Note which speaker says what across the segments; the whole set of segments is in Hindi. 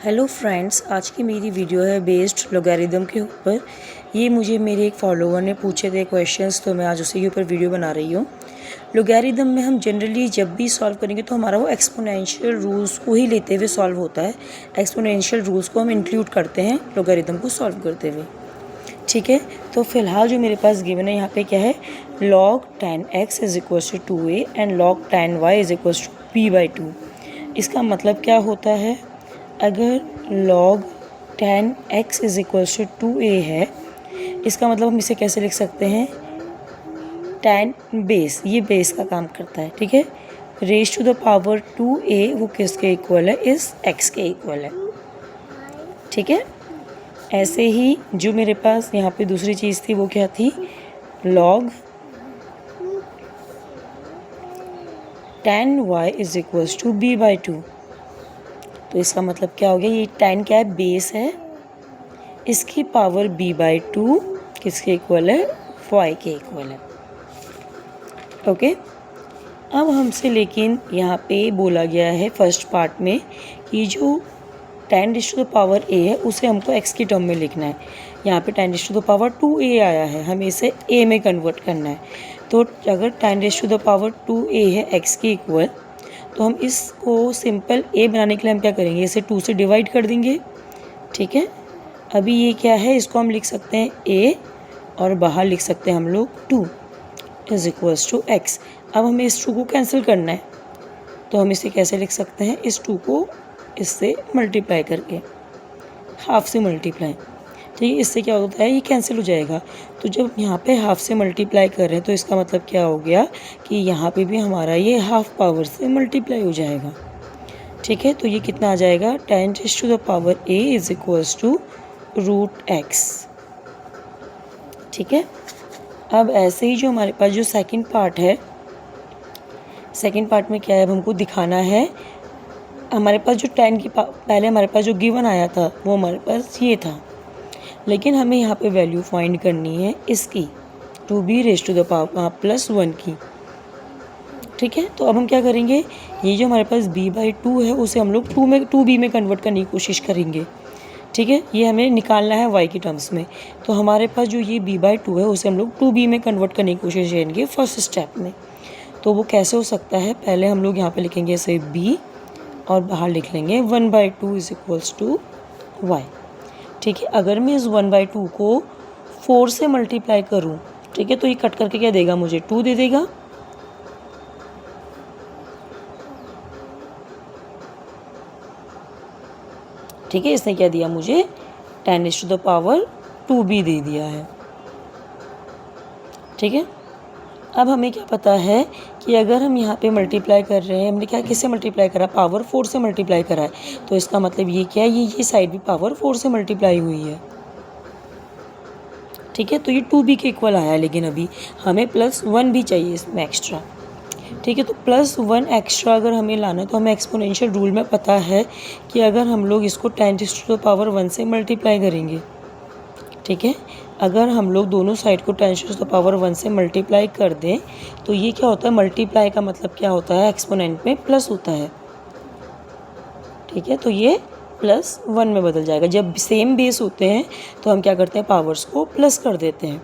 Speaker 1: हेलो फ्रेंड्स, आज की मेरी वीडियो है बेस्ड लॉगरिदम के ऊपर। ये मुझे मेरे एक फॉलोवर ने पूछे थे क्वेश्चंस, तो मैं आज उसी के ऊपर वीडियो बना रही हूँ। लॉगरिदम में हम जनरली जब भी सॉल्व करेंगे तो हमारा वो एक्सपोनेंशियल रूल्स को ही लेते हुए सॉल्व होता है। एक्सपोनेंशियल रूल्स को हम इंक्लूड करते हैं लॉगरिदम को सॉल्व करते हुए। ठीक है, तो फिलहाल जो मेरे पास गिवन है यहाँ पे क्या है, log tan x is equals to 2a and log tan y is equals to b/2। इसका मतलब क्या होता है, अगर log tan x is equals to 2a है, इसका मतलब हम इसे कैसे लिख सकते हैं, tan बेस, ये बेस का काम करता है। ठीक है, raise to the power 2a वो किसके इक्वल है, इस x के इक्वल है। ठीक है, ऐसे ही जो मेरे पास यहाँ पे दूसरी चीज़ थी वो क्या थी, log tan y is equals to b/2। तो इसका मतलब क्या हो गया, ये tan क्या है, बेस है, इसकी पावर b/2 किसके इक्वल है, y के इक्वल है। ओके, अब हमसे लेकिन यहाँ पे बोला गया है फर्स्ट पार्ट में कि जो tan raise to the power a है उसे हमको x की टर्म में लिखना है। यहाँ पे tan raise to the power 2a आया है, हमें इसे a में कन्वर्ट करना है। तो अगर tan raise to the power 2a है x के इक्वल, तो हम इसको सिंपल a बनाने के लिए हम क्या करेंगे, इसे 2 से डिवाइड कर देंगे। ठीक है, अभी ये क्या है, इसको हम लिख सकते हैं a और बाहर लिख सकते हैं हम लोग 2 इज इक्वल्स टू x। अब हमें इस 2 को कैंसिल करना है, तो हम इसे कैसे लिख सकते हैं, इस 2 को इससे मल्टीप्लाई करके, हाफ से मल्टीप्लाई। ठीक है, इससे क्या होता है, ये कैंसिल हो जाएगा। तो जब यहाँ पे हाफ से मल्टीप्लाई कर रहे हैं तो इसका मतलब क्या हो गया कि यहाँ पे भी हमारा ये हाफ पावर से मल्टीप्लाई हो जाएगा। ठीक है, तो ये कितना आ जाएगा, tan raise to the power a is equals to √x। ठीक है, अब ऐसे ही जो हमारे पास जो सेकंड पार्ट है, सेकंड पार्ट में क्या है, अब हमको दिखाना है, हमारे पास जो tan की पहले हमारे पास जो गिवन आया था वो हमारे पास ये था, लेकिन हमें यहाँ पे वैल्यू फाइंड करनी है इसकी 2b rays to the power +1 की। ठीक है, तो अब हम क्या करेंगे, ये जो हमारे पास b/2 है उसे हम लोग 2b में कन्वर्ट करने की कोशिश करेंगे। ठीक है, ये हमें निकालना है y की टर्म्स में। तो हमारे पास जो ये b/2 है उसे हम लोग 2b में कन्वर्ट करने की कोशिश करेंगे फर्स्ट स्टेप में। तो वो कैसे हो सकता है, पहले हम लोग यहाँ पे लिखेंगे इसे b और बाहर लिख लेंगे 1/2 इज इक्वल्स टू y। ठीक है, अगर मैं इस 1/2 को 4 से मल्टीप्लाई करूँ, ठीक है, तो ये कट करके क्या देगा, मुझे 2 दे देगा। ठीक है, इसने क्या दिया मुझे, tan raise to the power 2b दे दिया है। ठीक है, अब हमें क्या पता है कि अगर हम यहाँ पे मल्टीप्लाई कर रहे हैं, हमने क्या किससे मल्टीप्लाई करा, पावर 4 से मल्टीप्लाई करा है, तो इसका मतलब ये क्या है, ये साइड भी पावर 4 से मल्टीप्लाई हुई है। ठीक है, तो ये 2b के इक्वल आया है, लेकिन अभी हमें +1 भी चाहिए इसमें एक्स्ट्रा। ठीक है, तो +1 एक्स्ट्रा अगर हमें लाना है तो हमें एक्सपोनेंशियल रूल में पता है कि अगर हम लोग इसको tan raise to the power 1 से मल्टीप्लाई करेंगे, ठीक है, अगर हम लोग दोनों साइड को tan raise to the power 1 से मल्टीप्लाई कर दें तो ये क्या होता है, मल्टीप्लाई का मतलब क्या होता है, एक्सपोनेंट में प्लस होता है। ठीक है, तो ये +1 में बदल जाएगा। जब सेम बेस होते हैं तो हम क्या करते हैं, पावर्स को प्लस कर देते हैं।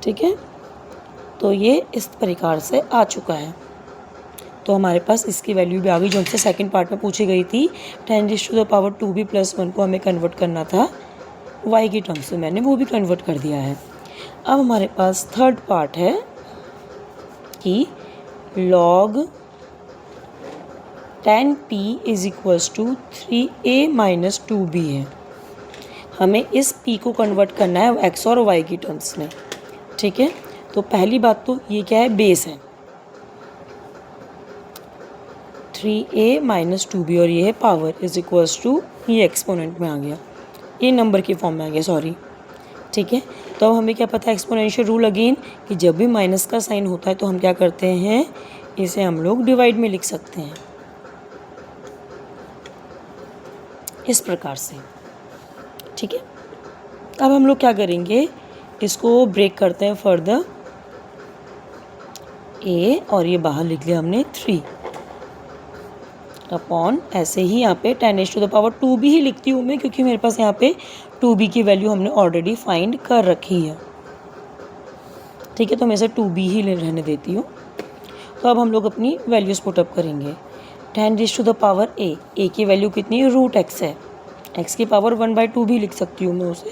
Speaker 1: ठीक है, तो ये इस प्रकार से आ चुका है। तो हमारे पास इसकी वैल्यू भी आ गई जो हमसे सेकंड पार्ट में पूछी गई थी, tan raise to the power 2b + 1 को हमें कन्वर्ट करना था y की टर्म्स में, मैंने वो भी कन्वर्ट कर दिया है। अब हमारे पास थर्ड पार्ट है कि log tan p is equals to 3a - 2b है। हमें इस p को कन्वर्ट करना है x और y की टर्म्स में। ठीक है, तो पहली बात तो ये क्या है, बेस है 3a - 2b और ये है पावर इज इक्वल्स टू, ये एक्सपोनेंट में आ गया, ये नंबर की फॉर्म में आ गया, सॉरी। ठीक है, तो अब हमें क्या पता है, एक्सपोनेंशियल रूल अगेन, कि जब भी माइनस का साइन होता है तो हम क्या करते हैं, इसे हम लोग डिवाइड में लिख सकते हैं इस प्रकार से। ठीक है, अब हम लोग क्या करेंगे, इसको ब्रेक करते हैं फर्दर, a और ये बाहर लिख लिया हमने 3। अपॉन ऐसे ही यहाँ पे 10⁻²b ही लिखती हूँ मैं, क्योंकि मेरे पास यहाँ पे 2b की वैल्यू हमने ऑलरेडी फाइंड कर रखी है। ठीक है, तो मैं इसे 2b ही रहने देती हूँ। तो अब हम लोग अपनी वैल्यूज़ पुटअप करेंगे। 10⁻a की वैल्यू कितनी है, √x है। x की पावर 1/2 भी लिख सकती हूँ मैं उसे।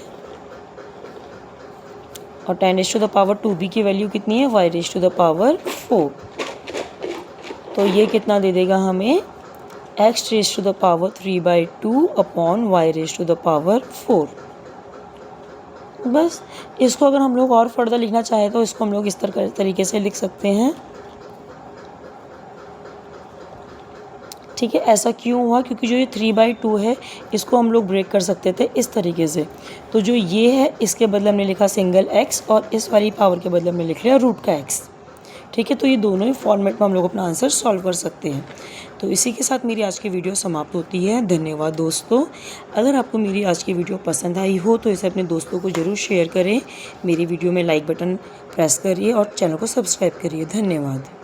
Speaker 1: और 10⁻²b की वैल्यू कितनी है, y⁴। तो ये कितना दे देगा हमें, x⁻³ अपॉन y⁴। बस इसको अगर हम लोग और फर्दर लिखना चाहें तो इसको हम लोग इस तरीके से लिख सकते हैं। ठीक है, ऐसा क्यों हुआ, क्योंकि जो ये 3/2 है इसको हम लोग ब्रेक कर सकते थे इस तरीके से। तो जो ये है इसके बदले हमने लिखा सिंगल x, और इस वाली पावर के बदले हमने लिख लिया √x। ठीक है, तो ये दोनों ही फॉर्मेट में हम लोग अपना आंसर सॉल्व कर सकते हैं। तो इसी के साथ मेरी आज की वीडियो समाप्त होती है। धन्यवाद दोस्तों। अगर आपको मेरी आज की वीडियो पसंद आई हो तो इसे अपने दोस्तों को ज़रूर शेयर करें। मेरी वीडियो में लाइक बटन प्रेस करिए और चैनल को सब्सक्राइब करिए। धन्यवाद।